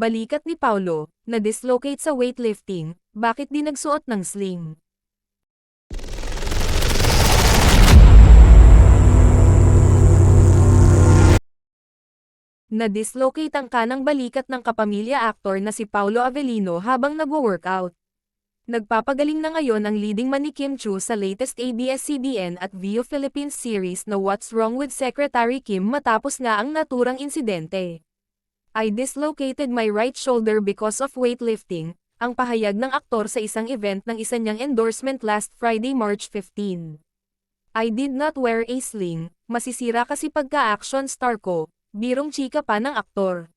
Balikat ni Paulo, na-dislocate sa weightlifting, bakit di nagsuot ng sling? Na-dislocate ang kanang balikat ng kapamilya actor na si Paulo Avellino habang nagwo-workout. Nagpapagaling na ngayon ang leading man ni Kim Chiu sa latest ABS-CBN at Viu Philippines series na What's Wrong with Secretary Kim matapos nga ang naturang insidente. I dislocated my right shoulder because of weightlifting, ang pahayag ng aktor sa isang event ng isa niyang endorsement last Friday, March 15. I did not wear a sling, masisira kasi pagka-action star ko, birong chika pa ng aktor.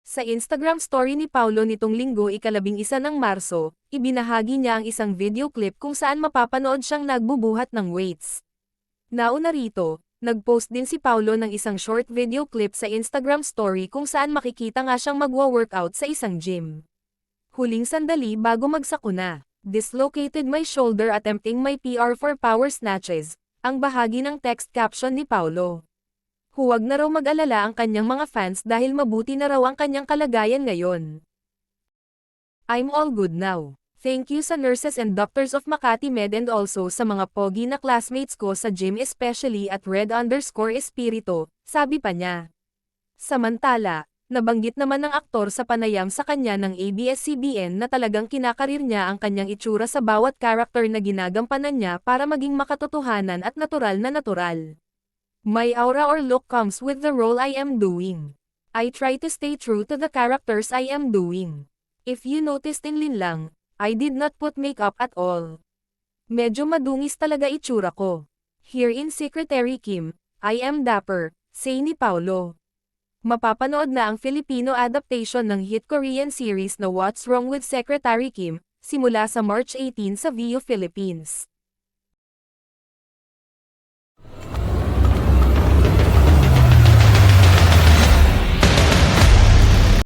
Sa Instagram story ni Paulo nitong linggo ika-11 ng Marso, ibinahagi niya ang isang video clip kung saan mapapanood siyang nagbubuhat ng weights. Nauna rito, nag-post din si Paulo ng isang short video clip sa Instagram story kung saan makikita nga siyang magwo-workout sa isang gym. Huling sandali bago magsakuna, dislocated my shoulder attempting my PR for power snatches, ang bahagi ng text caption ni Paulo. Huwag na raw mag-alala ang kanyang mga fans dahil mabuti na raw ang kanyang kalagayan ngayon. I'm all good now. Thank you sa nurses and doctors of Makati Med and also sa mga pogi na classmates ko sa gym especially at Red_Espirito, sabi pa niya. Samantala, nabanggit naman ng aktor sa panayam sa kanya ng ABS-CBN na talagang kinakarir niya ang kanyang itsura sa bawat karakter na ginagampanan niya para maging makatotohanan at natural na natural. My aura or look comes with the role I am doing. I try to stay true to the characters I am doing. If you noticed in Linlang, I did not put makeup at all. Medyo madungis talaga itsura ko. Here in Secretary Kim, I am dapper, say ni Paulo. Mapapanood na ang Filipino adaptation ng hit Korean series na What's Wrong with Secretary Kim, simula sa March 18 sa Viu Philippines.